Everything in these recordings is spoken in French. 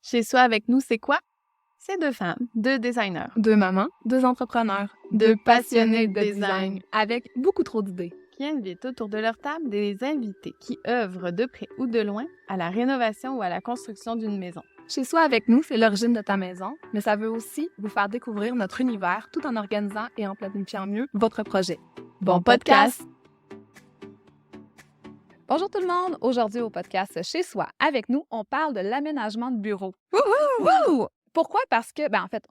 Chez soi avec nous, c'est quoi? C'est deux femmes, deux designers, Deux mamans, deux entrepreneurs, deux passionnés de design avec beaucoup trop d'idées. qui invitent autour de leur table des invités qui œuvrent de près ou de loin à la rénovation ou à la construction d'une maison. Chez soi avec nous, c'est l'origine de ta maison, mais ça veut aussi vous faire découvrir notre univers tout en organisant et en planifiant mieux votre projet. Bon podcast! Bonjour tout le monde! Aujourd'hui au podcast Chez soi avec nous, on parle de l'aménagement de bureau. Wouhou! Pourquoi? Parce que, en fait,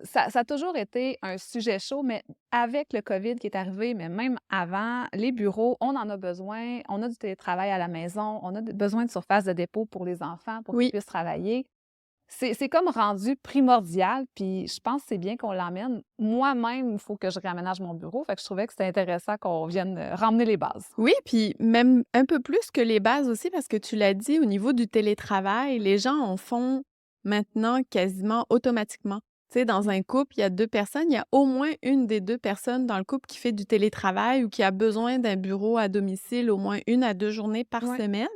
ça a toujours été un sujet chaud, mais avec le COVID qui est arrivé, mais même avant, les bureaux, on en a besoin. On a du télétravail à la maison, on a besoin de surface de dépôt pour les enfants, pour qu'ils puissent travailler. C'est comme rendu primordial, puis je pense que c'est bien qu'on l'emmène. Moi-même, il faut que je réaménage mon bureau, fait que je trouvais que c'était intéressant qu'on vienne ramener les bases. Oui, puis même un peu plus que les bases aussi, parce que tu l'as dit, au niveau du télétravail, les gens en font maintenant quasiment automatiquement. Tu sais, dans un couple, il y a deux personnes, il y a au moins une des deux personnes dans le couple qui fait du télétravail ou qui a besoin d'un bureau à domicile au moins 1 à 2 journées par semaine.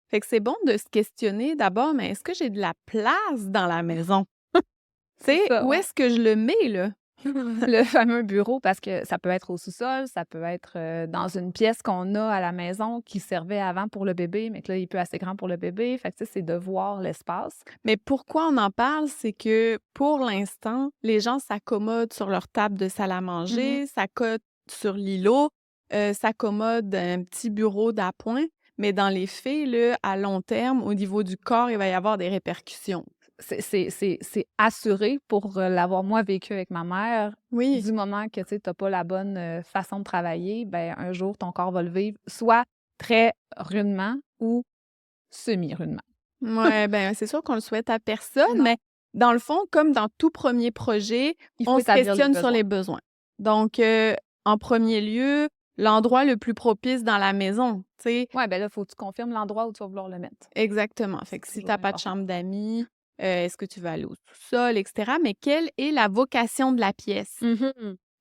Fait que c'est bon de se questionner d'abord, mais est-ce que j'ai de la place dans la maison? Tu sais, où est-ce que je le mets, là? Le fameux bureau, parce que ça peut être au sous-sol, ça peut être dans une pièce qu'on a à la maison qui servait avant pour le bébé, mais que là, il est plus assez grand pour le bébé. Fait que, tu sais, c'est de voir l'espace. Mais pourquoi on en parle? C'est que, pour l'instant, les gens s'accommodent sur leur table de salle à manger, s'accotent sur l'îlot, s'accommodent un petit bureau d'appoint, mais dans les faits, là, à long terme, au niveau du corps, il va y avoir des répercussions. C'est assuré pour l'avoir, moi, vécu avec ma mère. Oui. Du moment que tu n'as pas la bonne façon de travailler, ben un jour, ton corps va le vivre soit très rudement ou semi-rudement. Ouais, ben c'est sûr qu'on le souhaite à personne, Non. mais dans le fond, comme dans tout premier projet, Il faut on se établir les questionne sur besoins. les besoins. Donc, en premier lieu, l'endroit le plus propice dans la maison, tu sais. Oui, ben là, il faut que tu confirmes l'endroit où tu vas vouloir le mettre. Exactement. Fait que si tu toujours n'as pas de important. chambre d'amis, est-ce que tu vas aller au sous-sol, et cetera? Mais quelle est la vocation de la pièce?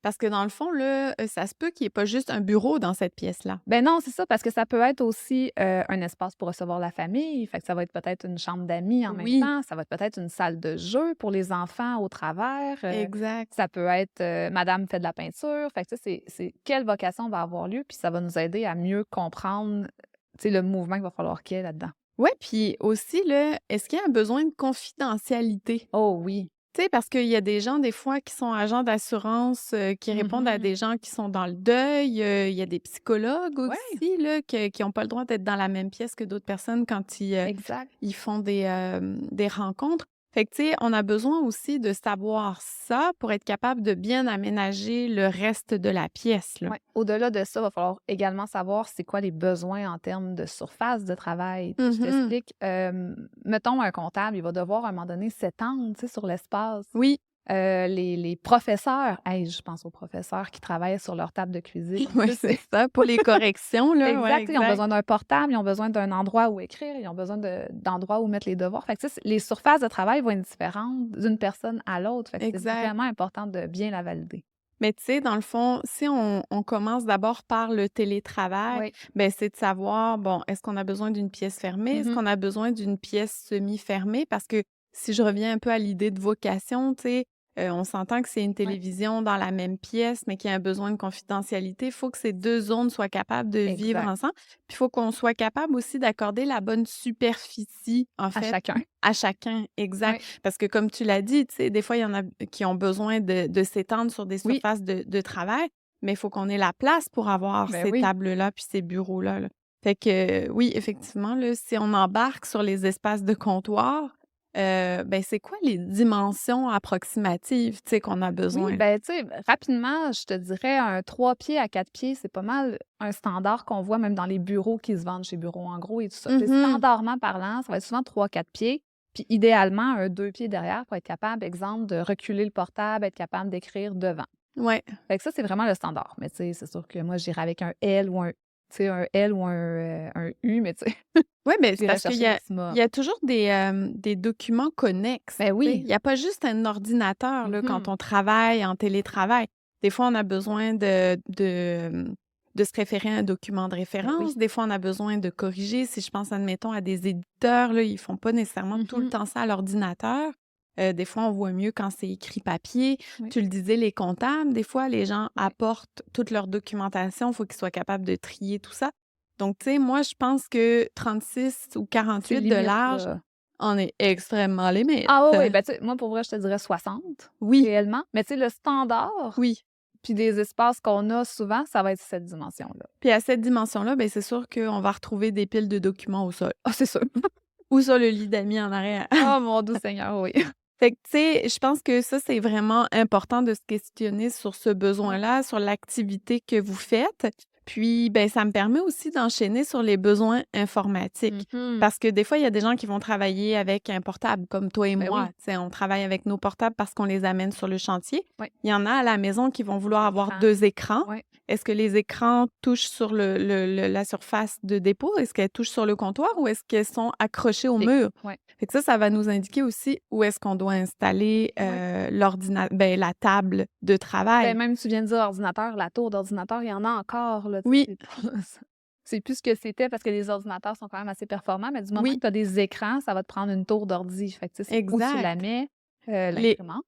Parce que dans le fond, là, ça se peut qu'il n'y ait pas juste un bureau dans cette pièce-là. Ben non, c'est ça, parce que ça peut être aussi un espace pour recevoir la famille. Fait que ça va être peut-être une chambre d'amis en même Oui. temps. Ça va être peut-être une salle de jeu pour les enfants au travers. Exact. Ça peut être Madame fait de la peinture. Fait que ça, c'est quelle vocation va avoir lieu, puis ça va nous aider à mieux comprendre, tu sais, le mouvement qu'il va falloir qu'il y ait là-dedans. Ouais, puis aussi, là, est-ce qu'il y a un besoin de confidentialité? Oh oui. Tu sais, parce qu'il y a des gens, des fois, qui sont agents d'assurance, qui répondent à des gens qui sont dans le deuil. Il y a des psychologues aussi, là, qui n'ont pas le droit d'être dans la même pièce que d'autres personnes quand Exact. ils font des rencontres. Fait que, tu sais, on a besoin aussi de savoir ça pour être capable de bien aménager le reste de la pièce, là. Ouais. Au-delà de ça, il va falloir également savoir c'est quoi les besoins en termes de surface de travail. Je t'explique. Mettons un comptable, il va devoir à un moment donné s'étendre, tu sais, sur l'espace. Oui. Les professeurs, hey, je pense aux professeurs qui travaillent sur leur table de cuisine. Oui, c'est ça, pour les corrections, là. Exact. Ouais, Ils ont besoin d'un portable, ils ont besoin d'un endroit où écrire, ils ont besoin d'endroits où mettre les devoirs. Fait que, tu sais, les surfaces de travail vont être différentes d'une personne à l'autre. Fait que c'est Exact. vraiment important de bien la valider. Mais tu sais, dans le fond, si on commence d'abord par le télétravail, Oui. ben c'est de savoir, bon, est-ce qu'on a besoin d'une pièce fermée? Est-ce qu'on a besoin d'une pièce semi-fermée? Parce que si je reviens un peu à l'idée de vocation, tu sais, on s'entend que c'est une télévision dans la même pièce, mais qu'il y a un besoin de confidentialité. Il faut que ces deux zones soient capables de vivre Exact. ensemble. Puis il faut qu'on soit capable aussi d'accorder la bonne superficie, en fait. À chacun. À chacun, exact. Oui. Parce que comme tu l'as dit, tu sais, des fois, il y en a qui ont besoin de s'étendre sur des Oui. surfaces de travail, mais il faut qu'on ait la place pour avoir Ben ces oui. tables-là puis ces bureaux-là, là. Fait que oui, effectivement, là, si on embarque sur les espaces de comptoir, ben c'est quoi les dimensions approximatives, tu sais, qu'on a Oui, besoin? ben, tu sais, rapidement, je te dirais un 3 pieds à 4 pieds, c'est pas mal un standard qu'on voit même dans les bureaux qui se vendent chez Bureau en gros et tout ça. Standardement parlant, ça va être souvent 3-4 pieds. Puis idéalement, un 2 pieds derrière pour être capable, exemple, de reculer le portable, être capable d'écrire devant. Ouais. Fait que ça, c'est vraiment le standard. Mais tu sais, c'est sûr que moi, j'irais avec un L ou un U, mais tu sais, Oui, mais c'est j'irais parce qu'il chercher le maximum. il y a toujours des documents connexes. Ben Tu sais. oui. Il n'y a pas juste un ordinateur là, quand on travaille en télétravail. Des fois, on a besoin de de se référer à un document de Ben oui. référence. Des fois, on a besoin de corriger. Si je pense, admettons, à des éditeurs, là, ils font pas nécessairement tout le temps ça à l'ordinateur. Des fois, on voit mieux quand c'est écrit papier. Oui. Tu le disais, les comptables, des fois, les gens Ouais. apportent toute leur documentation. Il faut qu'ils soient capables de trier tout ça. Donc, tu sais, moi, je pense que 36 ou C'est 48 de limite, large, là. on est extrêmement limite. Ah oui, ben tu sais, moi, pour vrai, je te dirais 60, Oui, réellement. Mais tu sais, le standard, oui. puis des espaces qu'on a souvent, ça va être cette dimension-là. Puis à cette dimension-là, ben c'est sûr qu'on va retrouver des piles de documents au sol Ah, c'est sûr. ou sur le lit d'amis en arrière. Oh mon doux Seigneur, oui. Fait que, tu sais, je pense que ça, c'est vraiment important de se questionner sur ce Ouais. besoin-là, sur l'activité que vous faites. Puis, ben, ça me permet aussi d'enchaîner sur les besoins informatiques. Mhm. Parce que des fois, il y a des gens qui vont travailler avec un portable, comme toi et Ben moi. oui. Tu sais, on travaille avec nos portables parce qu'on les amène sur le chantier. Oui. Il y en a à la maison qui vont vouloir avoir Écran. 2 écrans. Oui. Est-ce que les écrans touchent sur la surface de dépôt? Est-ce qu'elles touchent sur le comptoir ou est-ce qu'elles sont accrochées au mur? Oui. Fait que ça va nous indiquer aussi où est-ce qu'on doit installer Ouais. la table de Ben, travail. même tu viens de dire ordinateur, la tour d'ordinateur, il y en a encore, là, tu sais, Oui, c'est pas c'est plus ce que c'était parce que les ordinateurs sont quand même assez performants, mais du moment que oui, tu as des écrans, ça va te prendre une tour d'ordi. Fait que tu sais, c'est où tu la exact. mets, Les l'imprimante.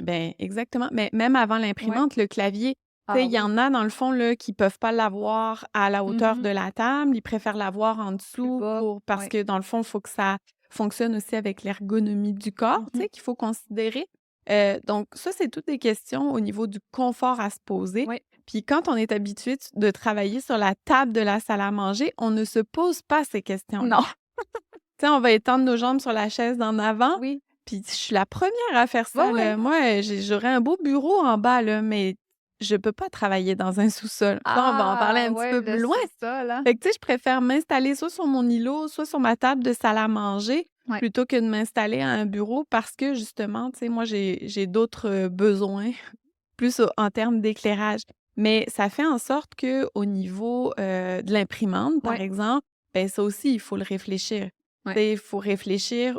ben, exactement, mais même avant Ouais. l'imprimante, le clavier, tu sais, Ah il y oui. en a dans le fond là qui peuvent pas l'avoir à la hauteur Mhm. de la table, ils préfèrent l'avoir en Plus dessous bas. parce Oui. que dans le fond, il faut que ça fonctionne aussi avec l'ergonomie du corps, tu Mhm. sais, qu'il faut considérer. Donc ça, c'est toutes des questions au niveau du confort à se poser. Oui. Puis quand on est habitué de travailler sur la table de la salle à manger, on ne se pose pas ces questions-là. Non. Tu sais, on va étendre nos jambes sur la chaise d'en avant, Oui. puis je suis la première à faire Oui, ça, oui. là. Moi, j'aurais un beau bureau en bas, là, mais je peux pas travailler dans un sous-sol. Ça, on va en parler Ah un petit ouais, peu le plus loin. sous-sol, hein? Fait que, tu sais, je préfère m'installer soit sur mon îlot, soit sur ma table de salle à manger, Ouais. plutôt que de m'installer à un bureau parce que, justement, tu sais, moi, j'ai d'autres, besoins, plus en termes d'éclairage. Mais ça fait en sorte que au niveau, de l'imprimante, par Ouais. exemple, ben ça aussi, il faut le réfléchir. Ouais. Tu sais, il faut réfléchir,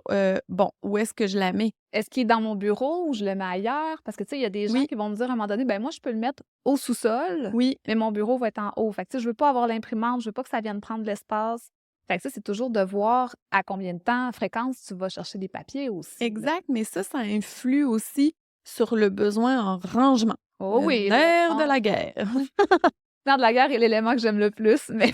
bon, où est-ce que je la mets? Est-ce qu'il est dans mon bureau ou je le mets ailleurs? Parce que, tu sais, il y a des gens Oui, qui vont me dire à un moment donné, ben moi, je peux le mettre au sous-sol, oui, mais mon bureau va être en haut. Fait que, tu sais, je veux pas avoir l'imprimante, je veux pas que ça vienne prendre de l'espace. Fait que ça, c'est toujours de voir à combien de temps, fréquence, tu vas chercher des papiers aussi, là. exact, mais ça influe aussi sur le besoin en rangement, Oh le oui, le nerf de la rangement. guerre. Le nerf de la guerre est l'élément que j'aime le plus, mais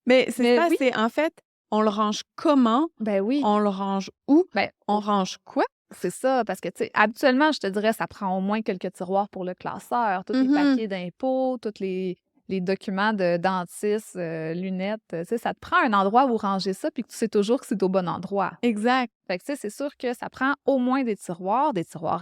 Mais c'est mais ça, oui, c'est en fait, on le range comment? ben oui. On le range où? Ben, On range quoi? c'est ça, parce que, tu sais, habituellement, je te dirais, ça prend au moins quelques tiroirs pour le classeur, tous les Mmh. papiers d'impôt, tous les documents de dentiste, lunettes, tu sais, ça te prend un endroit où ranger ça, puis que tu sais toujours que c'est au bon endroit. Exact. Fait que, tu sais, c'est sûr que ça prend au moins des tiroirs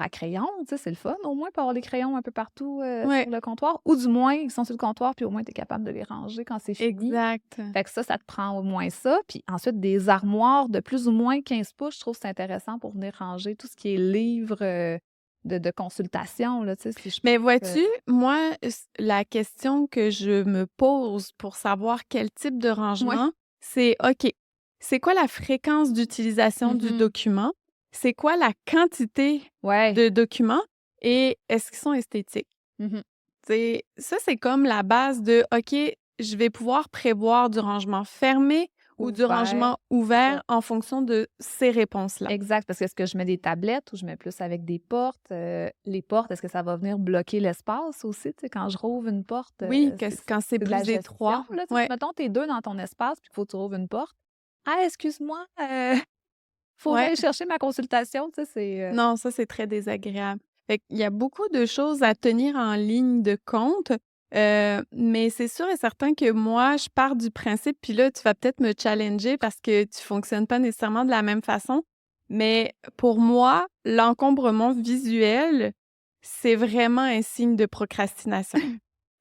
à crayons, tu sais, c'est le fun, au moins, pour avoir les crayons un peu partout, Ouais, sur le comptoir, ou du moins, ils sont sur le comptoir, puis au moins, tu es capable de les ranger quand c'est fini. exact. Fait que ça te prend au moins ça. Puis ensuite, des armoires de plus ou moins 15 pouces, je trouve que c'est intéressant pour venir ranger tout ce qui est livres de consultation, là, tu sais, si je Mais pense, vois-tu, moi, la question que je me pose pour savoir quel type de ouais. rangement, c'est OK, c'est quoi la fréquence d'utilisation du Mhm. document? C'est quoi la quantité Ouais. de documents et est-ce qu'ils sont esthétiques? Mhm. Ça, c'est comme la base de OK, je vais pouvoir prévoir du rangement fermé ou du Ouvert. rangement C'est ça. ouvert en fonction de ces réponses-là. Exact. Parce que est-ce que je mets des tablettes ou je mets plus avec des portes? Les portes, est-ce que ça va venir bloquer l'espace aussi? Tu sais, quand je rouvre une porte, Oui, quand c'est c'est de la plus gestion, étroit. là. Tu sais, Ouais, mettons, t'es deux dans ton espace, puis il faut que tu rouvres une porte. Ah, excuse-moi, faut que ouais. j'aille chercher ma consultation, tu sais, c'est. Non, ça, c'est très désagréable. Fait qu'il y a beaucoup de choses à tenir en ligne de compte, mais c'est sûr et certain que moi, je pars du principe puis là, tu vas peut-être me challenger parce que tu fonctionnes pas nécessairement de la même façon, mais pour moi, l'encombrement visuel, c'est vraiment un signe de procrastination.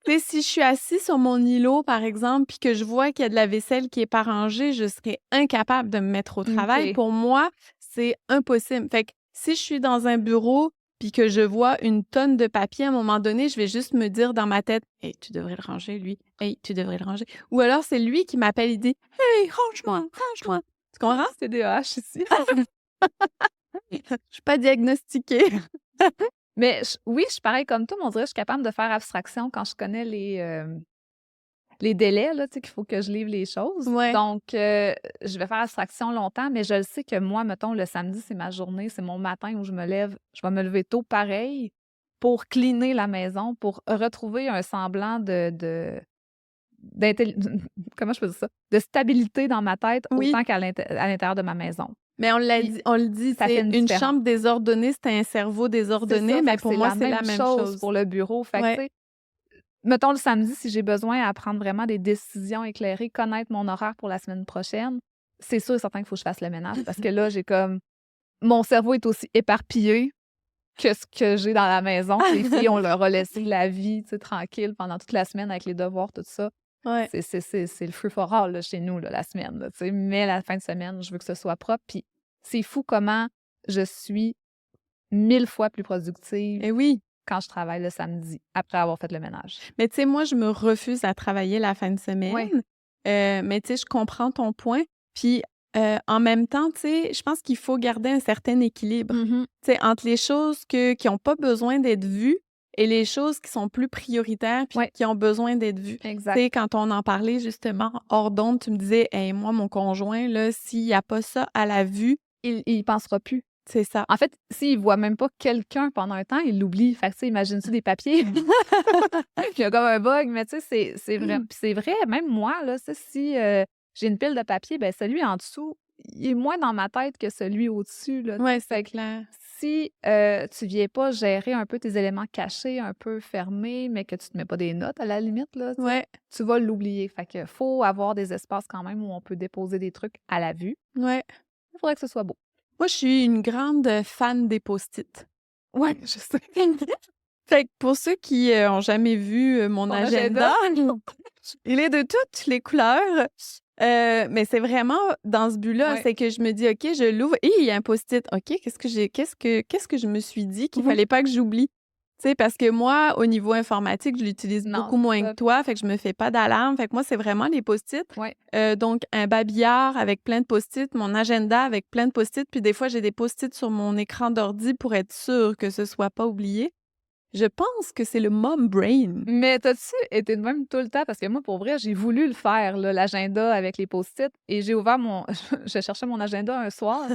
Tu sais, si je suis assis sur mon îlot, par exemple, puis que je vois qu'il y a de la vaisselle qui est pas rangée, je serais incapable de me mettre au travail. OK. Pour moi, c'est impossible. Fait que si je suis dans un bureau, puis que je vois une tonne de papier, à un moment donné, je vais juste me dire dans ma tête: «Hey, tu devrais le ranger, lui. Hey, tu devrais le ranger». Ou alors c'est lui qui m'appelle, il dit: «Hey, range-moi, range-moi». Tu comprends? TDAH ici. Je suis pas diagnostiquée. Mais oui, je suis pareil comme toi, mais on dirait que je suis capable de faire abstraction quand je connais les délais, là, tu sais, qu'il faut que je livre les choses. Ouais. Donc, je vais faire abstraction longtemps, mais je le sais que moi, mettons, le samedi, c'est ma journée, c'est mon matin où je me lève. Je vais me lever tôt pareil pour cleaner la maison, pour retrouver un semblant comment je peux dire ça? De stabilité dans ma tête Oui. autant qu'à l'intérieur de ma maison. Mais on Puis le dit, ça fait c'est une une différence. chambre désordonnée, c'est un cerveau C'est désordonné, ça, mais fait que pour c'est moi, la c'est la même même chose chose. pour le bureau. Fait que, tu Ouais. sais, mettons le samedi, si j'ai besoin à prendre vraiment des décisions éclairées, connaître mon horaire pour la semaine prochaine, c'est sûr et certain qu'il faut que je fasse le ménage parce que là, j'ai comme mon cerveau est aussi éparpillé que ce que j'ai dans la maison. Les filles, on leur a laissé la vie, tu sais, tranquille pendant toute la semaine avec les devoirs, tout ça. Ouais. C'est le free for all, là, chez nous, là, la semaine, là, tu sais. Mais la fin de semaine, je veux que ce soit propre. Puis c'est fou comment je suis 1000 fois plus productive Et oui. quand je travaille le samedi, après avoir fait le ménage. Mais tu sais, moi, je me refuse à travailler la fin de Ouais. semaine. Mais tu sais, je comprends ton point. Puis, en même temps, tu sais, je pense qu'il faut garder un certain équilibre, Mmh. tu sais, entre les choses qui ont pas besoin d'être vues et les choses qui sont plus prioritaires puis Ouais. qui ont besoin d'être vues. Tu Exact. sais, quand on en parlait justement hors d'onde, tu me disais: «Hey, moi, mon conjoint, là, s'il y a pas ça à la vue, Il y pensera plus. c'est ça». En fait, s'il voit même pas quelqu'un pendant un temps, il l'oublie. Fait que, tu sais, imagine-tu des papiers? Puis il y a comme un bug, mais tu sais, c'est vrai. Puis c'est vrai, même moi, là, tu sais, si j'ai une pile de papier, ben celui en dessous, il est moins dans ma tête que celui au-dessus, là. Ouais, Fait c'est que clair. si tu viens pas gérer un peu tes éléments cachés, un peu fermés, mais que tu te mets pas des notes à la limite, là, tu sais, Ouais, tu vas l'oublier. Fait que faut avoir des espaces quand même où on peut déposer des trucs à la vue. ouais. Il faudrait que ce soit beau. Moi, je suis une grande fan des post-it. Ouais, je sais. Fait que pour ceux qui ont jamais vu mon Ton agenda, agenda? il est de toutes les couleurs. Mais c'est vraiment dans ce but-là, Ouais. c'est que je me dis: «OK, je l'ouvre et il y a un post-it. OK, qu'est-ce que je me suis dit qu'il Mhm. fallait pas que j'oublie?» Tu sais, parce que moi, au niveau informatique, je l'utilise Non, beaucoup c'est moins que ça. toi, fait que je me fais pas d'alarme. Fait que moi, c'est vraiment les post-it. Ouais. Donc un babillard avec plein de post-it, mon agenda avec plein de post-it, puis des fois, j'ai des post-it sur mon écran d'ordi pour être sûre que ce soit pas oublié. Je pense que c'est le mom brain. Mais t'as-tu été de même tout le temps? Parce que moi, pour vrai, j'ai voulu le faire, là, l'agenda avec les post-it, et j'ai ouvert mon je cherchais mon agenda un soir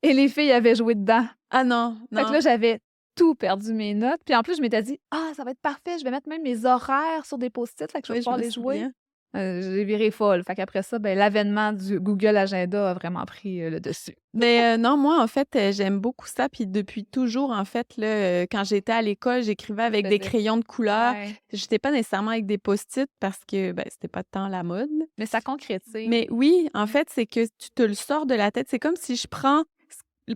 et les filles avaient joué dedans. Ah non, Fait que non. là, j'avais tout perdu mes notes. Puis en plus, je m'étais dit: «Ah, ça va être parfait, je vais mettre même mes horaires sur des post-it, fait que je vais Oui, je pouvoir me les jouer». souviens. J'ai viré folle. Fait qu'après ça, ben, l'avènement du Google Agenda a vraiment pris, le dessus. Mais non, moi, en fait, j'aime beaucoup ça. Puis depuis toujours, en fait, là, quand j'étais à l'école, j'écrivais Tu avec des faisais crayons de couleur. ouais, J'étais pas nécessairement avec des post-it parce que, ben, c'était pas tant la mode. mais ça concrétise. Mais oui, en fait, c'est que tu te le sors de la tête. C'est comme si je prends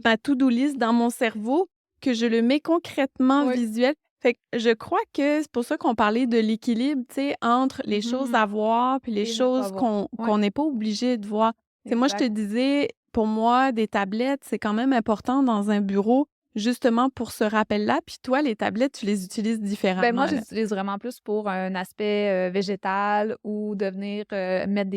ma to-do list dans mon cerveau, que je le mets concrètement Oui. visuel. Fait que je crois que c'est pour ça qu'on parlait de l'équilibre, tu sais, entre les choses Mmh. à voir puis les Et ne pas choses voir. Ouais, qu'on n'est pas obligé de voir. Tu sais, moi, je te exact. disais, pour moi, des tablettes, c'est quand même important dans un bureau, justement pour ce rappel-là. Puis toi, les tablettes, tu les utilises Ben, moi, différemment, je là. les utilise vraiment plus pour un aspect, végétal ou de venir, mettre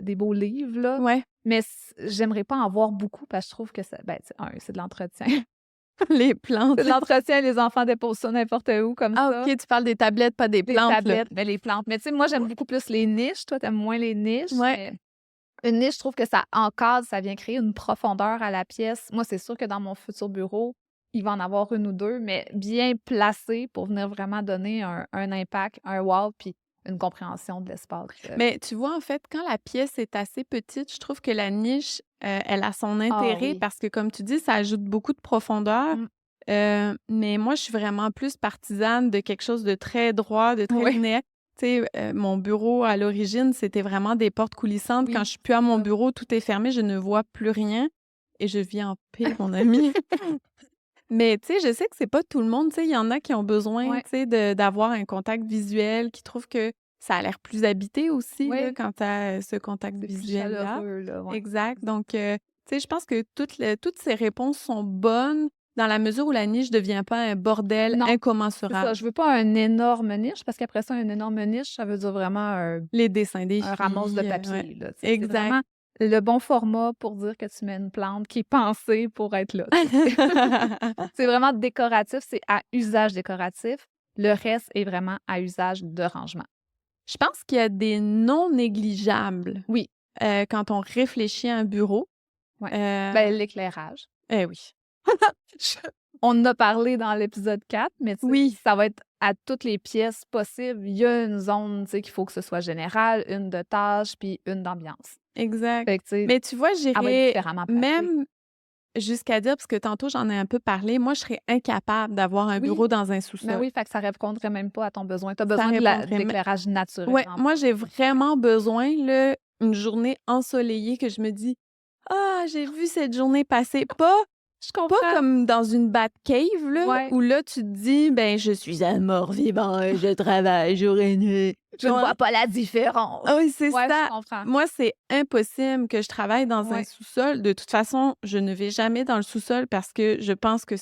des beaux livres, là. Ouais, Mais j'aimerais pas en voir beaucoup parce que je trouve que ça ben, tu sais, c'est de l'entretien. les plantes. C'est de l'entretien, les enfants déposent ça n'importe où comme Ah ça. OK, tu parles des tablettes, pas des Des plantes, là. tablettes, ben, les plantes. Mais tu sais, moi, j'aime beaucoup plus les niches. Toi, t'aimes moins les niches, Ouais. mais une niche, je trouve que ça encadre, ça vient créer une profondeur à la pièce. Moi, c'est sûr que dans mon futur bureau, il va en avoir une ou deux, mais bien placées pour venir vraiment donner un impact, un wow, puis une compréhension de l'espace. Mais tu vois, en fait, quand la pièce est assez petite, je trouve que la niche, elle a son Ah intérêt oui. parce que, comme tu dis, ça ajoute beaucoup de profondeur. Mmh. Mais moi, je suis vraiment plus partisane de quelque chose de très droit, de très Oui. linéaire. Tu sais, mon bureau, à l'origine, c'était vraiment des portes coulissantes. Quand Oui, je suis plus à mon ça. bureau, tout est fermé, je ne vois plus rien et je vis en paix, mon ami. Mais tu sais, je sais que c'est pas tout le monde, tu sais, il y en a qui ont besoin, Ouais. tu sais, d'avoir un contact visuel, qui trouvent que ça a l'air plus habité aussi, là, Oui, quand tu as, ce contact c'est plus visuel-là. chaleureux, là, ouais. Exact. Donc, tu sais, je pense que toutes ces réponses sont bonnes dans la mesure où la niche ne devient pas un bordel Non, c'est ça, incommensurable. je veux pas un énorme niche parce qu'après ça, un énorme niche, ça veut dire vraiment Les dessins des un ramasse de filles, ouais. papier, là, tu sais. C'est Exact. vraiment le bon format pour dire que tu mets une plante qui est pensée pour être là, tu sais. C'est vraiment décoratif, c'est à usage décoratif. Le reste est vraiment à usage de rangement. Je pense qu'il y a des non négligeables, Oui. quand on réfléchit à un bureau. Ouais. Heu, Ben, l'éclairage. oui. On en a parlé dans l'épisode 4, mais tu sais, Oui, ça va être à toutes les pièces possibles. Il y a une zone, tu sais, qu'il faut que ce soit général, une de tâches, puis une d'ambiance. exact. Fait que, tu sais, Mais tu vois, elle va être j'irais différemment placée. même jusqu'à dire, parce que tantôt j'en ai un peu parlé, moi je serais incapable d'avoir un Oui, bureau dans un ben sous-sol. oui, fait que ça répondrait même pas à ton besoin. Tu as Ça besoin de répondrait mê l'éclairage naturel, Ouais, en moi fait. j'ai vraiment besoin, là, une journée ensoleillée que je me dis: «Ah, j'ai vu cette journée passer». Je Pas comprends. comme dans une Batcave, là, Ouais. où là, tu te dis: «Ben, je suis un mort-vivant et je travaille jour et nuit». Je ne vois pas la différence. Ah oui, c'est Ouais, je ça. comprends. Moi, c'est impossible que je travaille dans un Ouais. sous-sol. De toute façon, je ne vais jamais dans le sous-sol parce que je pense que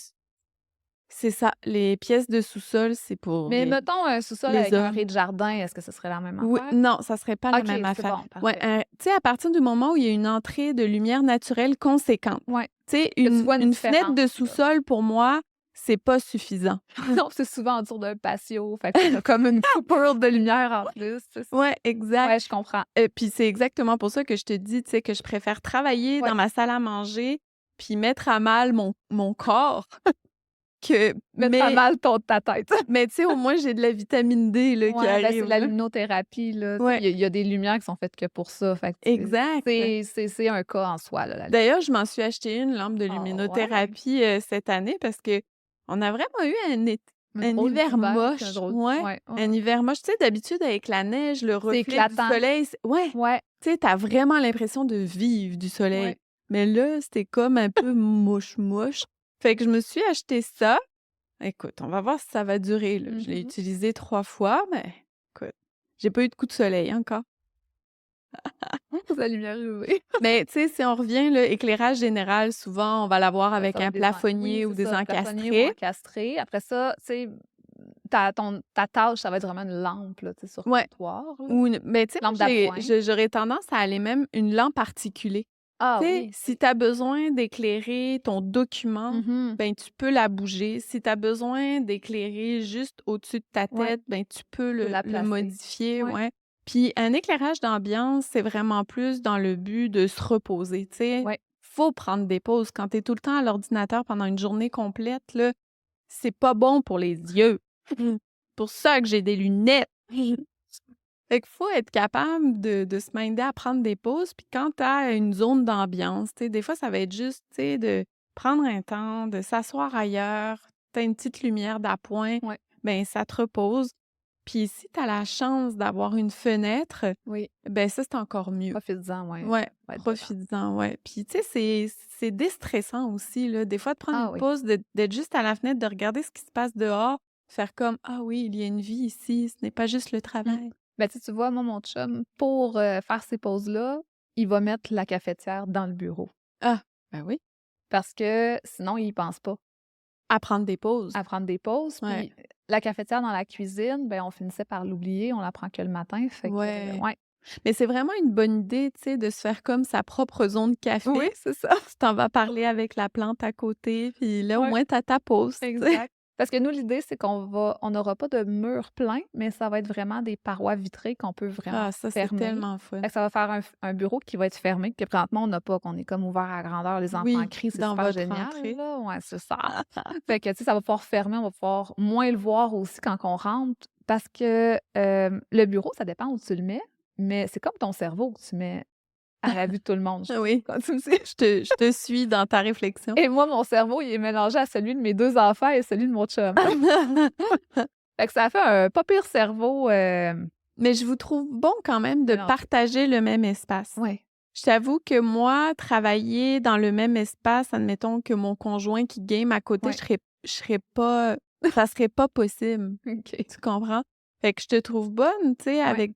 c'est ça, les pièces de sous-sol, c'est pour Mais mettons un sous-sol les avec un hommes. rez-de-jardin, est-ce que ce serait la même Oui, affaire? non, ça serait pas la OK, même c'est affaire. bon, Ouais, parfait. tu sais, à partir du moment où il y a une entrée de lumière naturelle conséquente, Ouais, tu sais, que tu vois une une fenêtre différence, de là. sous-sol, pour moi, c'est pas suffisant. Non, c'est souvent autour d'un patio, fait que tu comme une coupure de lumière en plus, tu sais. Ouais, exact. Ouais, je comprends. Puis c'est exactement pour ça que je te dis, tu sais, que je préfère travailler Ouais, dans ma salle à manger, puis mettre à mal mon corps que mettre à mais mal ta tête. mais tu sais, au moins, j'ai de la vitamine D, là, qui Ouais, ben, c'est arrive, de la là. luminothérapie, là, tu sais, Ouais, il y a des lumières qui sont faites que pour ça, fait que exact. c'est un cas en soi, là, la D'ailleurs, je m'en suis acheté une lampe de ah ouais? luminothérapie, cette année parce qu'on a vraiment eu Un un drôle hiver d'hiver, puis un moche. drôle Ouais, ouais, ouais, un ouais. hiver moche. Tu sais, d'habitude, avec la neige, le C'est reflet du éclatant. soleil, ouais, Ouais, tu sais, tu vraiment l'impression de vivre du soleil. ouais. Mais là, c'était comme un peu mouche-mouche. Fait que je me suis acheté ça. Écoute, on va voir si ça va durer, là. Je l'ai Mmh. utilisé 3 fois, mais écoute, j'ai pas eu de coup de soleil encore. La lumière UV. Mais tu sais, si on revient, là, éclairage général, souvent, on va l'avoir Ça avec va un être oui, plafonnier ou c'est des ça, plafonnier ou encastrés. encastré. Après ça, tu sais, ta tâche, ça va être vraiment une lampe, là, tu sais, sur Ouais, comptoir, là. ou une mais tu sais, moi, Lampe d'appoint. j'aurais tendance à aller même une lampe articulée. Ah Tu sais, oui, si oui. tu as besoin d'éclairer ton document, Mmh. ben, tu peux la bouger. Si tu as besoin d'éclairer juste au-dessus de ta Ouais, tête, ben, tu peux tu peux la le placer. modifier, Ouais, ouais. Puis un éclairage d'ambiance, c'est vraiment plus dans le but de se reposer, tu sais? ouais. Faut prendre des pauses. Quand tu es tout le temps à l'ordinateur pendant une journée complète, là, c'est pas bon pour les yeux. Pour ça que j'ai des lunettes. Fait qu'il faut être capable de se minder à prendre des pauses, puis quand tu as une zone d'ambiance, tu sais, des fois, ça va être juste, tu sais, de prendre un temps, de s'asseoir ailleurs, tu as une petite lumière d'appoint, Ouais, ben ça te repose. Puis si tu as la chance d'avoir une fenêtre, oui. ben ça, c'est encore mieux. Profites-en, ouais, Ouais, va être dedans. profites-en, ouais. Puis tu sais, c'est déstressant aussi, là, des fois de prendre Ah une oui. pause, d'être juste à la fenêtre, de regarder ce qui se passe dehors, faire comme: «Ah oui, il y a une vie ici, ce n'est pas juste le Mmh. travail». Ben, tu vois, moi, mon chum, pour, faire ces pauses-là, il va mettre la cafetière dans le bureau Ah! Ben oui. parce que sinon, il y pense pas À prendre des pauses. à prendre des pauses. Ouais. Puis la cafetière dans la cuisine, ben, on finissait par l'oublier, on la prend que le matin, fait que Ouais. ouais. Mais c'est vraiment une bonne idée, tu sais, de se faire comme sa propre zone café. Oui, c'est ça. Tu t'en vas parler avec la plante à côté, puis là, au Ouais, moins, tu as ta pause, tu sais. exact. Parce que nous, l'idée, c'est on n'aura pas de mur plein, mais ça va être vraiment des parois vitrées qu'on peut vraiment Ah, ça, c'est fermer. tellement fun. Fait que ça va faire un bureau qui va être fermé, que présentement, on n'a pas, qu'on est comme ouvert à grandeur. Les enfants Oui, crient, c'est dans super votre génial, entrée. là. Ouais, c'est ça. Fait que, tu sais, ça va pouvoir fermer, on va pouvoir moins le voir aussi quand on rentre. Parce que le bureau, ça dépend où tu le mets, mais c'est comme ton cerveau que tu mets à la vue de tout le monde, je trouve. Oui, Quand tu me dis. je te suis dans ta réflexion. Et moi, mon cerveau, il est mélangé à celui de mes 2 enfants et celui de mon chum. Fait que ça fait un pas pire cerveau, Mais je vous trouve bon quand même de mélangé. partager le même espace. Ouais. Je t'avoue que moi, travailler dans le même espace, admettons que mon conjoint qui game à côté, Ouais. je serais pas ça serait pas possible. OK. Tu comprends? Fait que je te trouve bonne, tu sais, Ouais.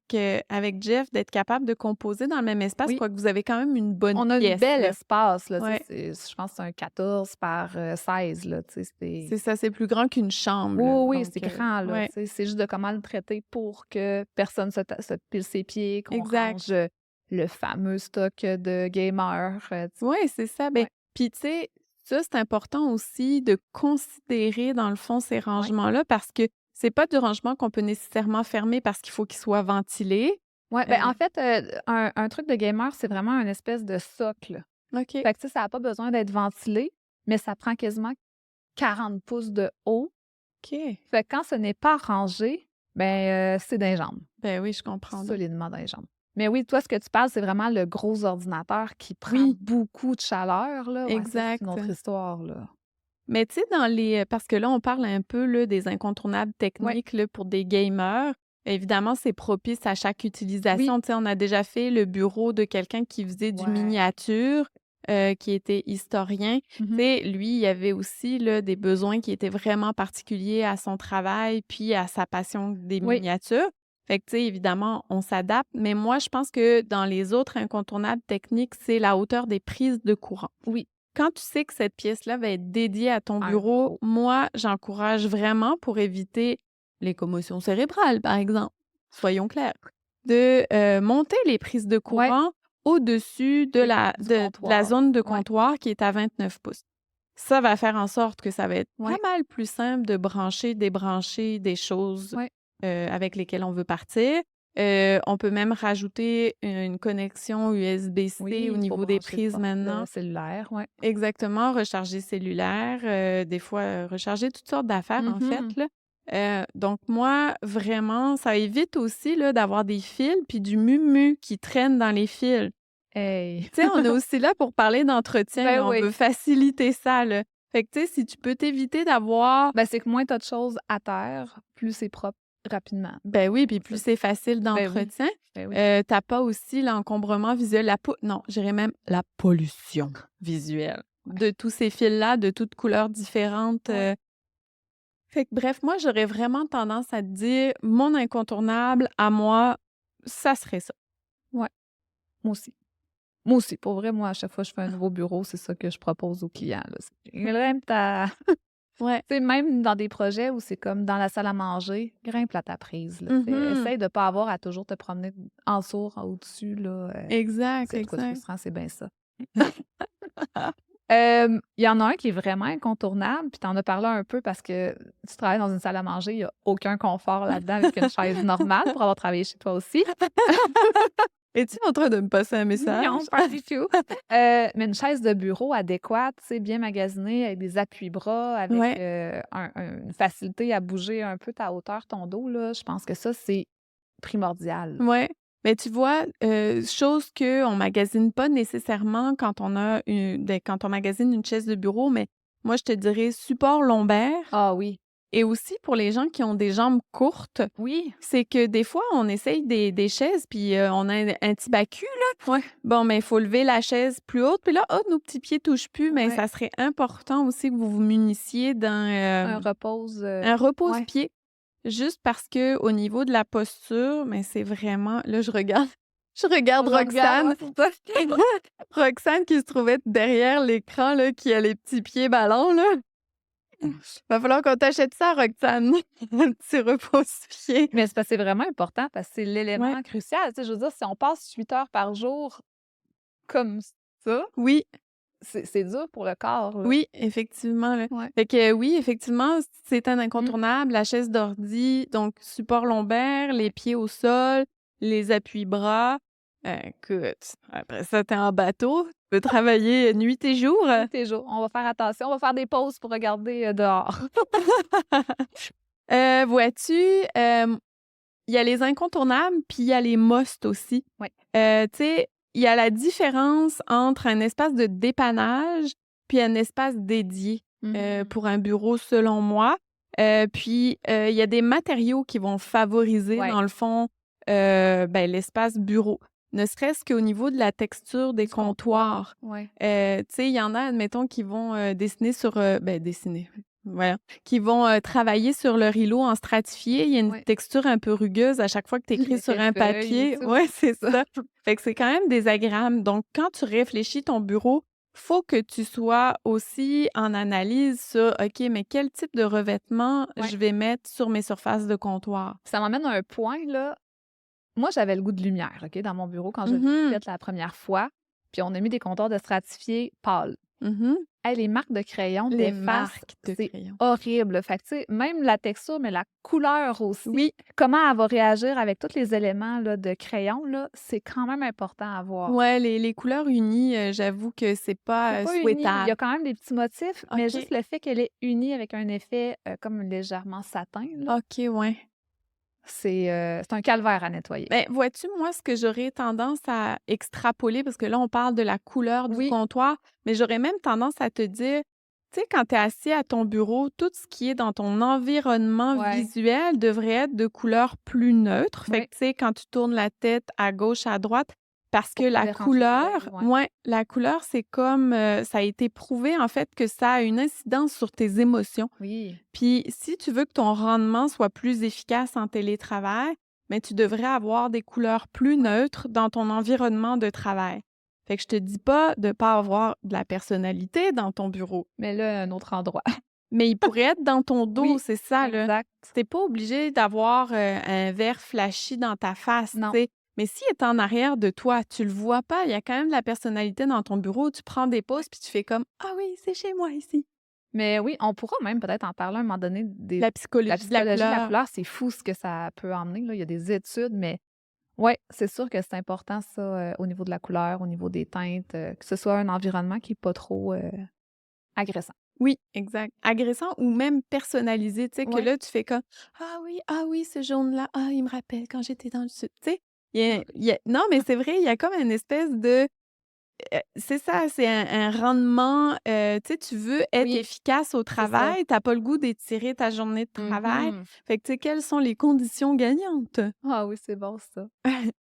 avec Jeff, d'être capable de composer dans le même espace, Oui. quoique vous avez quand même une bonne On a un pièce, bel là. espace, là, tu sais, Ouais, je pense que c'est un 14 par, 16, là, tu sais, c'est ça, c'est plus grand qu'une chambre, là, oui, oui, donc c'est grand, là, ouais, tu sais, c'est juste de comment le traiter pour que personne se pile ses pieds, qu'on exact. range, le fameux stock, de gamers, tu Ouais, c'est ça. Ben, ouais, puis tu sais, ça, c'est important aussi de considérer, dans le fond, ces ouais, rangements-là parce que C'est pas du rangement qu'on peut nécessairement fermer parce qu'il faut qu'il soit ventilé. Ouais, ben, en fait, un truc de gamer, c'est vraiment une espèce de socle. OK. Fait que, tu sais, ça a pas besoin d'être ventilé, mais ça prend quasiment 40 pouces de haut. OK. Fait que quand ce n'est pas rangé, ben, c'est dans les jambes, Ben oui, je comprends donc. solidement dans les jambes. Mais oui, toi, ce que tu parles, c'est vraiment le gros ordinateur qui prend Oui, beaucoup de chaleur, là. Ouais, ça, c'est une exact. autre histoire, là. Mais tu sais, dans les parce que là, on parle un peu là, des incontournables Ouais, techniques là, pour des gamers. Évidemment, c'est propice à chaque oui, utilisation. Tu sais, on a déjà fait le bureau de quelqu'un qui faisait du ouais. miniature, qui était historien. Tu Mmh. sais, lui, il avait aussi là, des besoins qui étaient vraiment particuliers à son travail puis à sa passion des Oui, miniatures. Fait que, tu sais, évidemment, on s'adapte. Mais moi, je pense que dans les autres incontournables techniques, c'est la hauteur des prises de courant. oui, Quand tu sais que cette pièce-là va être dédiée à ton un bureau, bureau. moi, j'encourage vraiment pour éviter les commotions cérébrales, par exemple, soyons clairs, de, monter les prises de Ouais, courant au-dessus de oui, la du de la comptoir. zone de Ouais, comptoir qui est à 29 pouces. Ça va faire en sorte que ça va être pas ouais, mal plus simple de brancher, débrancher des choses, ouais. avec lesquelles on veut partir. On peut même rajouter une connexion USB-C au Oui, pour niveau des brancher le prises porte, maintenant. cellulaire, ouais. Exactement, recharger cellulaire, des fois, recharger toutes sortes d'affaires, en fait, Mmh. là. Donc moi, vraiment, ça évite aussi, là, d'avoir des fils puis du mumu qui traîne dans les fils. Hey! Tu sais, on est aussi là pour parler d'entretien Ben et on oui. veut faciliter ça, là. Fait que, tu sais, si tu peux t'éviter d'avoir Ben, c'est que moins tu as de choses à terre, plus c'est propre rapidement, ben oui, puis en fait. plus c'est facile Ben oui, d'entretien, ben oui. tu pas aussi l'encombrement visuel, la po non, je dirais même la pollution visuelle Ouais, de tous ces fils-là, de toutes couleurs différentes, ouais, Fait que bref, moi, j'aurais vraiment tendance à te dire, mon incontournable à moi, ça serait ça. ouais, moi aussi. Moi aussi, pour vrai, moi, à chaque fois que je fais un nouveau bureau, c'est ça que je propose aux clients, là. C'est grimpe ta Ouais. tu sais, même dans des projets où c'est comme dans la salle à manger, grimpe à ta prise, là, tu sais. Mmh. Essaye de pas avoir à toujours te promener en dessous, en au-dessus, là, Exact, s'il y a de quoi de exact. frustrant, c'est bien ça. Il y en a un qui est vraiment incontournable, puis tu en as parlé un peu parce que tu travailles dans une salle à manger, il y a aucun confort là-dedans avec une chaise normale pour avoir travaillé chez toi aussi. Es-tu en train de me passer un message? Non, pas du tout. Mais une chaise de bureau adéquate, tu sais, bien magasinée, avec des appuis-bras, avec, Ouais, une facilité à bouger un peu ta hauteur, ton dos, là, je pense que ça, c'est primordial. ouais. Mais tu vois, chose qu'on magasine pas nécessairement quand on a quand on magasine une chaise de bureau, mais moi, je te dirais support lombaire Ah oui. et aussi pour les gens qui ont des jambes courtes. Oui. C'est que des fois, on essaye des chaises, puis on a un petit bacu, là. Ouais. Bon, mais il faut lever la chaise plus haute, puis là, oh, nos petits pieds touchent plus, mais Ouais. ça serait important aussi que vous vous munissiez d'un, Un repose, un ouais. repose-pied. Juste parce que au niveau de la posture, mais c'est vraiment là, je regarde Je regarde, Roxane. ouais, c'est ça. Roxane qui se trouvait derrière l'écran, là, qui a les petits pieds ballons, là. Va falloir qu'on t'achète ça, Roxane. Un petit repose-pied. Mais c'est parce que c'est vraiment important parce que c'est Ouais. l'élément crucial. Tu sais, je veux dire, si on passe 8 heures par jour comme ça, Oui. c'est dur pour le corps, là. Oui, effectivement, là. Ouais. Fait que oui, effectivement, c'est un Mmh. incontournable, la chaise d'ordi, donc support lombaire, les pieds au sol, les appuis-bras. Écoute, après ça, tu en bateau, tu peux travailler nuit et jour. Nuit et jour. On va faire attention, on va faire des pauses pour regarder, dehors. Vois-tu, il y a les incontournables, puis il y a les musts aussi. Ouais. Tu sais, il y a la différence entre un espace de dépannage puis un espace dédié, Mmh. pour un bureau, selon moi. Puis, il y a des matériaux qui vont favoriser, Ouais, dans le fond, ben, l'espace bureau. Ne serait-ce qu'au niveau de la texture des du comptoir. comptoirs. Ouais. Tu sais, il y en a, admettons, qui vont, dessiner sur, ben, dessiner, voilà, qui vont, travailler sur leur îlot en stratifié. Il y a une Ouais. texture un peu rugueuse à chaque fois que tu écris sur un L'effet-feuille et papier. tout, Ouais, c'est ça. ça. Fait que c'est quand même désagréable. Donc quand tu réfléchis ton bureau, faut que tu sois aussi en analyse sur: «OK, mais quel type de revêtement Ouais. je vais mettre sur mes surfaces de comptoir?» Ça m'amène à un point, là. Moi, j'avais le goût de lumière, OK, dans mon bureau quand je l'ai Mmh. fait la première fois, puis on a mis des comptoirs de stratifiés pâles. Mhm. Hey, les marques de crayons Les d'efface, marques de c'est crayons. horrible. Fait que, tu sais, même la texture, mais la couleur aussi, Oui, comment elle va réagir avec tous les éléments là, de crayon, là, c'est quand même important à voir. ouais, les couleurs unies, j'avoue que c'est C'est pas, pas uni, il y souhaitable. a quand même des petits motifs, mais OK, juste le fait qu'elle est unie avec un effet, comme légèrement satin, là, OK, ouais. c'est un calvaire à nettoyer. Ben, vois-tu, moi, ce que j'aurais tendance à extrapoler, parce que là, on parle de la couleur du Oui, comptoir, mais j'aurais même tendance à te dire, tu sais, quand tu es assis à ton bureau, tout ce qui est dans ton environnement ouais, visuel devrait être de couleur plus neutre. Fait oui, que, tu sais, quand tu tournes la tête à gauche, à droite, parce que pour pas la déranger l'œil, couleur, ouais. ouais, la couleur, c'est comme, ça a été prouvé, en fait, que ça a une incidence sur tes émotions. Oui, Puis si tu veux que ton rendement soit plus efficace en télétravail, mais tu devrais avoir des couleurs plus ouais, neutres dans ton environnement de travail. Fait que je te dis pas de pas avoir de la personnalité dans ton bureau, mais là, un autre endroit. mais il pourrait être dans ton dos, Oui, c'est ça, là. exact. Tu pas obligé d'avoir, un verre flashy dans ta face, Non. tu sais. Mais s'il est en arrière de toi, tu le vois pas, il y a quand même de la personnalité dans ton bureau, tu prends des pauses puis tu fais comme: «Ah oui, c'est chez moi ici». Mais oui, on pourra même peut-être en parler à un moment donné des La la psychologie de la psychologie de la couleur. couleur, c'est fou ce que ça peut emmener, là. Il y a des études, mais ouais, c'est sûr que c'est important ça, au niveau de la couleur, au niveau des teintes, que ce soit un environnement qui est pas trop, agressant. Oui, exact. Agressant ou même personnalisé, tu sais, que Ouais. là, tu fais comme: ah oui, ce jaune-là, ah, il me rappelle quand j'étais dans le sud», tu sais? Il y a non, mais c'est vrai, il y a comme une espèce de, c'est ça, c'est un rendement, tu sais, tu veux être Oui, efficace au c'est ça. travail, tu as pas le goût d'étirer ta journée de travail. Mmh. Fait que, tu sais, quelles sont les conditions gagnantes? Ah oui, c'est bon ça.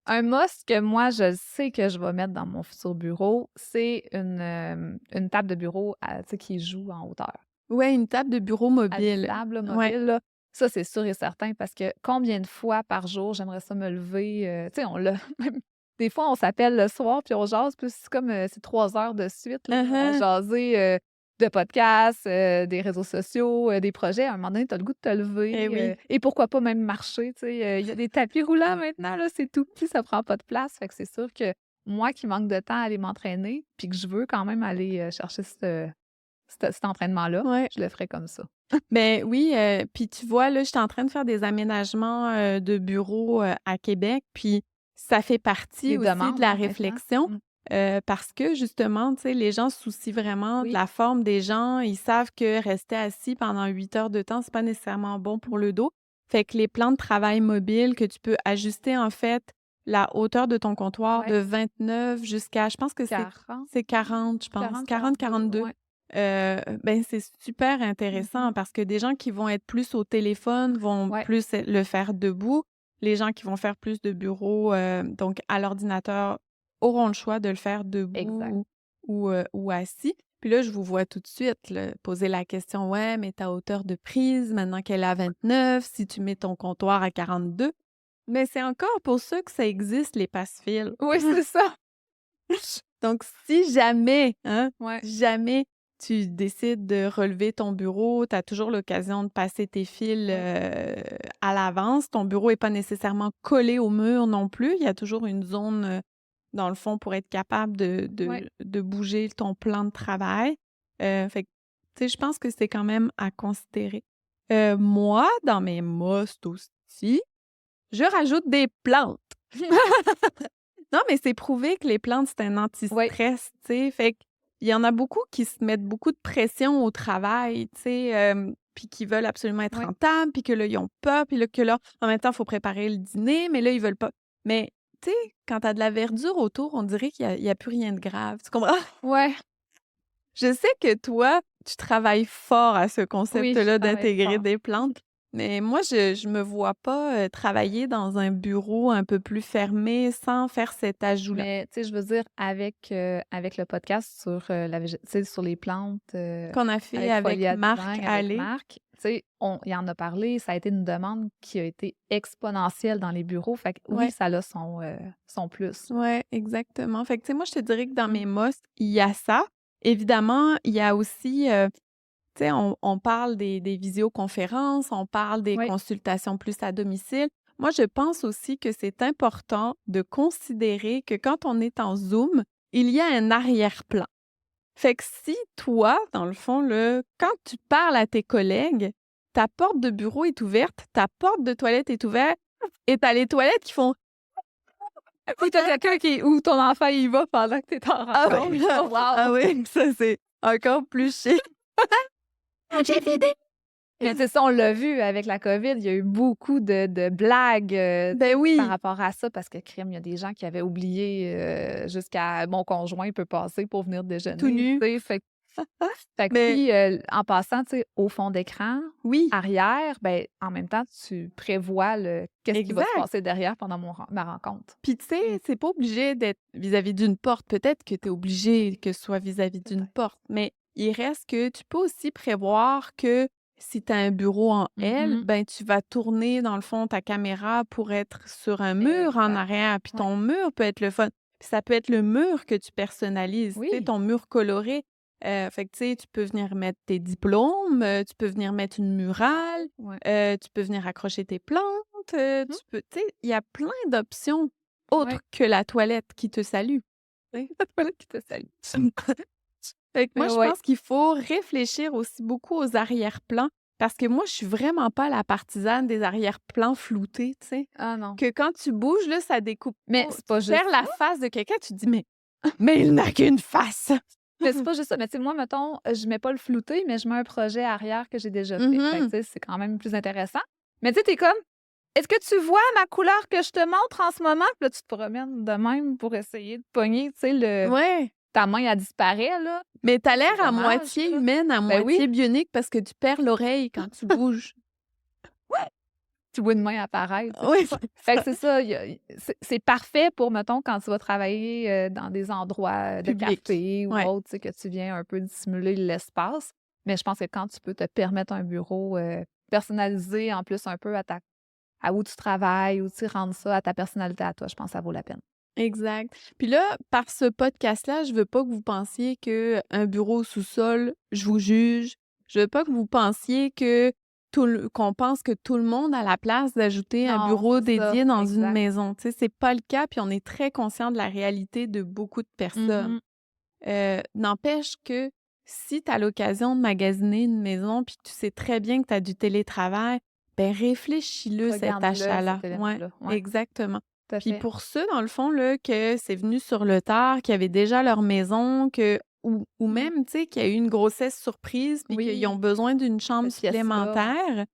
Un must que moi, je sais que je vais mettre dans mon futur bureau, c'est une table de bureau à tu sais, qui joue en hauteur. Ouais, une table de bureau mobile. Habitable, là, Ouais. mobile, là. Ça, c'est sûr et certain parce que combien de fois par jour j'aimerais ça me lever, tu sais, on l'a même des fois, on s'appelle le soir puis on jase, puis c'est comme, c'est 3 heures de suite, là, à Mmh. jaser, de podcasts, des réseaux sociaux, des projets. À un moment donné, tu as le goût de te Eh lever, oui. et pourquoi pas même marcher, tu sais? Il y a des tapis roulants maintenant, là, c'est tout petit, ça prend pas de place. Fait que c'est sûr que moi qui manque de temps à aller m'entraîner, puis que je veux quand même aller, chercher cet entraînement-là, Ouais. je le ferais comme ça. Ben oui, puis tu vois, là, j'étais en train de faire des aménagements, de bureaux, à Québec, puis ça fait partie Les aussi de demandes, la hein, maintenant. réflexion, Mmh. parce que justement, tu sais, les gens se soucient vraiment de Oui. la forme des gens. Ils savent que rester assis pendant 8 heures de temps, c'est pas nécessairement bon pour le dos. Fait que les plans de travail mobiles que tu peux ajuster, en fait, la hauteur de ton comptoir Ouais. de 29 jusqu'à je pense que c'est 40, 40, je pense, 42, 40-42. ouais. Ben, c'est super intéressant Mmh. parce que des gens qui vont être plus au téléphone vont Ouais, plus le faire debout. Les gens qui vont faire plus de bureaux, donc à l'ordinateur, auront le choix de le faire exact. debout ou assis. Puis là, je vous vois tout de suite là, poser la question: «Ouais, mais ta hauteur de prise, maintenant qu'elle est à 29, si tu mets ton comptoir à 42». Mais c'est encore pour ça que ça existe les passe-fils. Oui, c'est ça. Donc si jamais, hein, Ouais, si jamais tu décides de relever ton bureau, tu as toujours l'occasion de passer tes fils, ouais, à l'avance. Ton bureau est pas nécessairement collé au mur non plus. Il y a toujours une zone, dans le fond pour être capable de ouais. de de bouger ton plan de travail. Fait que, tu sais, je pense que c'est quand même à considérer. Moi, dans mes must aussi, je rajoute des plantes. Non, mais c'est prouvé que les plantes, c'est un Ouais, anti-stress, tu sais? Fait qu'il y en a beaucoup qui se mettent beaucoup de pression au travail, tu sais, puis qui veulent absolument être ouais. rentables, puis que là, ils ont peur, puis là, que là, en même temps, il faut préparer le dîner, mais là, ils veulent pas. Mais tu sais, quand tu as de la verdure autour, on dirait qu'il y a plus rien de grave, tu comprends? Ouais, Je sais que toi, tu travailles fort à ce oui, je concept-là travaille d'intégrer fort. des plantes, mais moi, je me vois pas, travailler dans un bureau un peu plus fermé sans faire cet ajout-là. Mais tu sais, je veux dire avec le podcast sur, la végé tu sais, sur les plantes, Qu'on a fait avec avec Folia Marc Design, avec Allais. Marc, tu sais, on il en a parlé, ça a été une demande qui a été exponentielle dans les bureaux. Fait que oui, Ouais, ça a son plus. ouais, exactement. Fait que, tu sais, moi, je te dirais que dans Mmh. mes must, il y a ça. Évidemment, il y a aussi, tu sais, on parle des visioconférences, on parle des Oui, consultations plus à domicile. Moi, je pense aussi que c'est important de considérer que quand on est en Zoom, il y a un arrière-plan. Fait que si toi, dans le fond, là, quand tu parles à tes collègues, ta porte de bureau est ouverte, ta porte de toilette est ouverte et t'as les toilettes qui font Puis t'as quelqu'un ou ton enfant y va pendant que t'es en ah rencontre. oui, Oh, ah wow! oui, ça c'est encore plus chic. J'ai fini. Mais c'est ça, on l'a vu avec la COVID, il y a eu beaucoup de blagues Ben par oui, rapport à ça, parce que crime, il y a des gens qui avaient oublié jusqu'à mon conjoint peut passer pour venir tout déjeuner, nu. tu sais. Fait que Mais puis, en passant, tu sais, au fond d'écran, oui, arrière, ben, en même temps, tu prévois qu'est-ce qui va se exact. passer derrière pendant ma rencontre. Puis tu sais, c'est pas obligé d'être vis-à-vis d'une porte. Peut-être que tu es obligé que ce soit vis-à-vis d'une Peut-être. porte, mais il reste que tu peux aussi prévoir que si tu as un bureau en L, Mhm. ben tu vas tourner dans le fond ta caméra pour être sur un mur en Exact. arrière, puis Ouais. ton mur peut être le fun. Puis ça peut être le mur que tu personnalises, tu sais, Oui. ton mur coloré. Fait que tu sais, tu peux venir mettre tes diplômes, tu peux venir mettre une murale, Ouais. tu peux venir accrocher tes plantes, Mhm. tu peux tu sais, il y a plein d'options autre Ouais. que la toilette qui te salue. Tu sais? La toilette qui te salue. Fait que moi, Mais je ouais. pense qu'il faut réfléchir aussi beaucoup aux arrière-plans parce que moi, je suis vraiment pas la partisane des arrière-plans floutés, tu sais? Ah non. Que quand tu bouges, là, ça découpe Mais trop. c'est Tu pas juste perds la ça. face de quelqu'un, tu te dis: «Mais il n'a qu'une face!» Mais c'est pas juste ça. Mais tu sais, moi, mettons, je mets pas le flouté, mais je mets un projet arrière que j'ai déjà fait. Fait que Mmh. tu sais, c'est quand même plus intéressant. Mais tu sais, t'es comme: «Est-ce que tu vois ma couleur que je te montre en ce moment?» Puis là, tu te promènes de même pour essayer de pogner, tu sais, Ouais, ta main, elle disparaît, là. mais tu as C'est l'air à dommage, moitié ça. humaine, à Ben oui, moitié bionique parce que tu perds l'oreille quand tu bouges. tu vois une main apparaître, tu sais. Oui, Fait que c'est ça, c'est parfait pour, mettons, quand tu vas travailler, dans des endroits, de public. café ou Ouais. autre, tu sais, que tu viens un peu dissimuler l'espace. Mais je pense que quand tu peux te permettre un bureau, personnalisé en plus un peu à où tu travailles ou, tu sais, rendre ça à ta personnalité à toi, je pense que ça vaut la peine. Exact. Puis là, par ce podcast-là, je veux pas que vous pensiez que un bureau au sous-sol, je vous juge. Je veux pas que vous pensiez que qu'on pense que tout le monde a la place d'ajouter un Non, bureau c'est ça, dédié dans une exact. maison. Tu sais, c'est pas le cas, puis on est très conscient de la réalité de beaucoup de personnes. Mmh. N'empêche que si tu as l'occasion de magasiner une maison, puis que tu sais très bien que tu as du télétravail, ben réfléchis-le cet Regarde-le, achat-là. cet Ouais, élément-là. Ouais, exactement. tout à Puis fait. pour ceux, dans le fond, là, que c'est venu sur le tard, qui avaient déjà leur maison, que ou Mmh. même, tu sais, qu'il y a eu une grossesse surprise puis qu'ils ont Oui, besoin d'une chambre cette pièce-là, ouais. supplémentaire,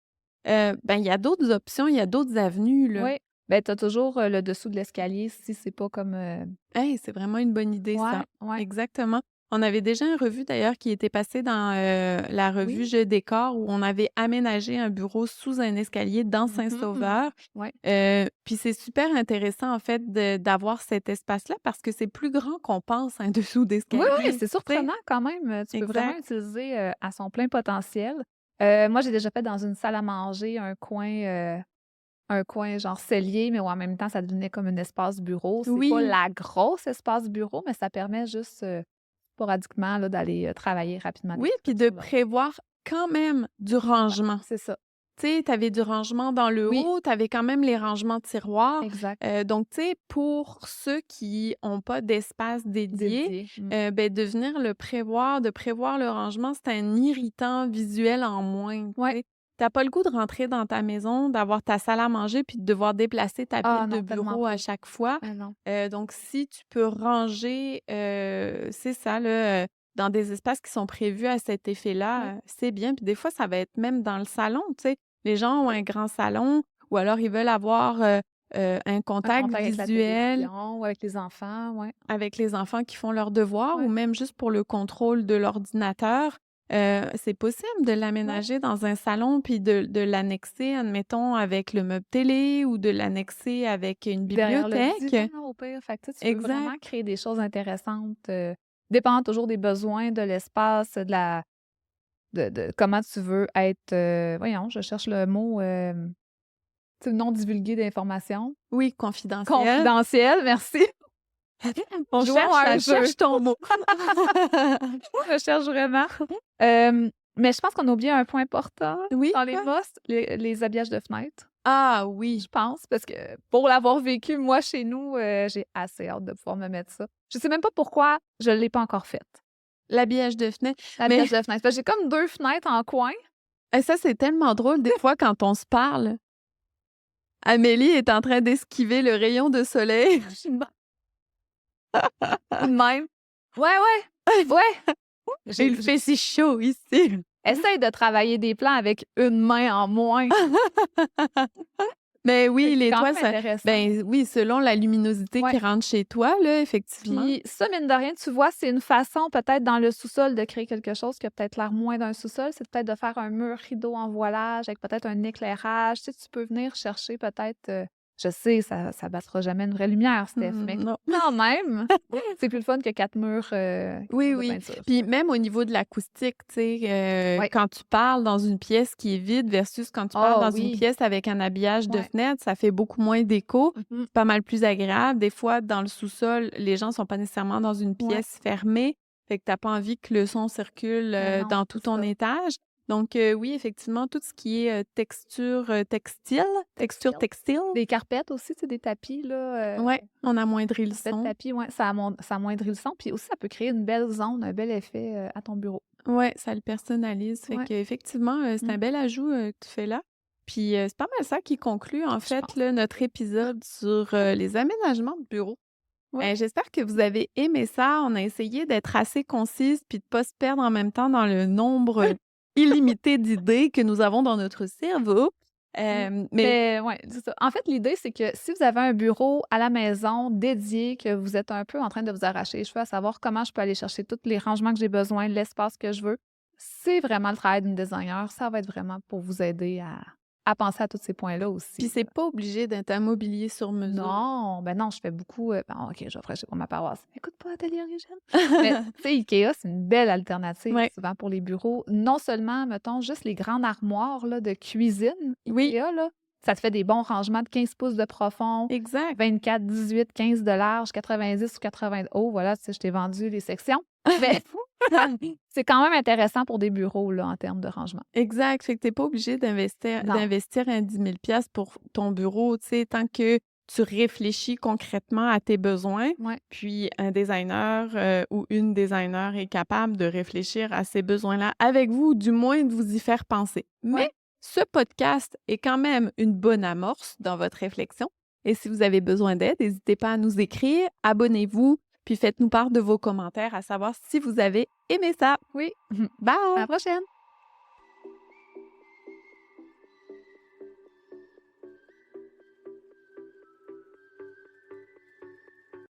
ben, il y a d'autres options, il y a d'autres avenues, là. Oui. Ben, tu as toujours, le dessous de l'escalier si c'est pas comme, Hey, c'est vraiment une bonne idée ça. ouais, ouais. Exactement. On avait déjà une revue d'ailleurs qui était passée dans, la revue Oui. Je décore où on avait aménagé un bureau sous un escalier dans Mmh. Saint-Sauveur. Ouais. Puis c'est super intéressant en fait d'avoir cet espace-là parce que c'est plus grand qu'on pense un dessous Oui, oui, d'escalier, c'est tu sais? surprenant quand même, tu peux vraiment Exact. utiliser, à son plein potentiel. Moi, j'ai déjà fait dans une salle à manger un coin genre cellier, mais où en même temps, ça devenait comme un espace bureau. C'est pas Oui. la grosse espace bureau, mais ça permet juste, sporadiquement là, d'aller, travailler rapidement Oui, puis de l'écriture là. prévoir quand même du Ouais, rangement. c'est ça. Tu sais, tu avais du rangement dans le Oui, haut, tu avais quand même les rangements de tiroirs. exact. Donc, tu sais, pour ceux qui ont pas d'espace dédié, Dédié. Mmh. ben, de venir le prévoir, de prévoir le rangement, c'est un irritant visuel en moins, tu Ouais. sais. Tu pas le goût de rentrer dans ta maison, d'avoir ta salle à manger puis de devoir déplacer ta Ah pile de non, tellement bureau à pas. chaque fois. Ah non. Donc si tu peux ranger, c'est ça là, dans des espaces qui sont prévus à cet Oui. effet-là, c'est bien. Puis des fois, ça va être même dans le salon, tu sais. Les gens ont un grand salon ou alors ils veulent avoir, un Un contact contact avec la visuel télévision ou avec les enfants, ouais. avec les enfants qui font leurs devoirs ou Ouais, même juste pour le contrôle de l'ordinateur. C'est possible de ouais. l'aménager dans un salon puis de l'annexer, admettons, avec le meuble télé ou de l'annexer avec une Derrière le bibliothèque. divan au pire. Fait que tu peux Exact. vraiment créer des choses intéressantes, dépendant toujours des besoins, de l'espace, de comment tu veux être, voyons, je cherche le mot, tu sais, non divulgué d'informations. Oui, confidentiel. Confidentiel, merci. Jouons à un jeu. Cherche ton mot. Je cherche vraiment. Mais je pense qu'on a oublié un point important Oui, dans les quoi? must, les habillages de fenêtres. Ah Je oui. pense, parce que pour l'avoir vécu, moi, chez nous, j'ai assez hâte de pouvoir me mettre ça. Je sais même pas pourquoi je l'ai pas encore faite. L'habillage de fenêtre. La Mais pièce de fenêtre. Parce que j'ai comme 2 fenêtres en coin. ça, c'est tellement drôle des fois quand on se parle. Amélie est en train d'esquiver le rayon de soleil. Ou de même. Ouais. Il fait si chaud ici. Essaye de travailler des plans avec une main en moins. Mais oui, C'est les quand toits, même ça intéressant. ben oui, selon la luminosité Ouais. qui rentre chez toi, là, effectivement. Puis ça, mine de rien, tu vois, c'est une façon peut-être dans le sous-sol de créer quelque chose qui a peut-être l'air moins d'un sous-sol. C'est peut-être de faire un mur rideau en voilage avec peut-être un éclairage. Tu sais, tu peux venir chercher peut-être... je sais, ça battra jamais une vraie lumière, Steph, mais Non. quand même, c'est plus le fun que 4 murs Oui, de oui. peinture. Puis même au niveau de l'acoustique, tu sais, Ouais. quand tu parles dans une pièce qui est vide versus quand tu parles Ah dans une oui. pièce avec un habillage de Ouais. fenêtre, ça fait beaucoup moins d'écho. Mhm. C'est pas mal plus agréable. Des fois, dans le sous-sol, les gens sont pas nécessairement dans une Ouais. pièce fermée. Fait que t'as pas envie que le son circule Ben non, dans tout c'est ton ça. étage. Donc oui, effectivement, tout ce qui est texture textile. Textile. Des carpettes aussi, tu sais, des tapis, là. Ouais, on amoindrit le Carpet de son. tapis, ouais, ça amoindrit le son. Puis aussi, ça peut créer une belle zone, un bel effet à ton bureau. Ouais, ça le personnalise. Fait Ouais. qu'effectivement, c'est un Mm. bel ajout que tu fais là. Puis c'est pas mal ça qui conclut, en Je fait, pense. là, notre épisode sur les aménagements de bureau. Ouais. J'espère que vous avez aimé ça. On a essayé d'être assez concise puis de pas se perdre en même temps dans le nombre illimité d'idées que nous avons dans notre cerveau. Mais Mais ouais, c'est ça. En fait, l'idée, c'est que si vous avez un bureau à la maison dédié, que vous êtes un peu en train de vous arracher les cheveux à savoir comment je peux aller chercher tous les rangements que j'ai besoin, l'espace que je veux, c'est vraiment le travail d'une designer. Ça va être vraiment pour vous aider à penser à tous ces points-là puis aussi. c'est pas obligé d'être un mobilier sur mesure. Non, ben non, je fais beaucoup. Ben, OK, je vais prêcher pour ma paroisse. Écoute pas Atelier Origine. Mais tu sais, Ikea, c'est une belle alternative Ouais. souvent pour les bureaux. Non seulement, mettons, juste les grandes armoires là, de cuisine, Oui. Ikea, là, ça te fait des bons rangements de 15 pouces de profond, Exact. 24, 18, 15 de large, 90 ou 80 de haut. Voilà, tu sais, je t'ai vendu les sections. Mais c'est quand même intéressant pour des bureaux là, en termes de rangement. Exact. Fait que t'es pas obligé Non. d'investir un 10 000 pour ton bureau, tu sais, tant que tu réfléchis concrètement à tes besoins. Ouais. Puis un designer ou une designer est capable de réfléchir à ces besoins-là avec vous, ou du moins de vous y faire penser. Mais Ouais. ce podcast est quand même une bonne amorce dans votre réflexion. Et si vous avez besoin d'aide, n'hésitez pas à nous écrire, abonnez-vous, puis faites-nous part de vos commentaires à savoir si vous avez aimé ça. Oui. Bye! À la prochaine!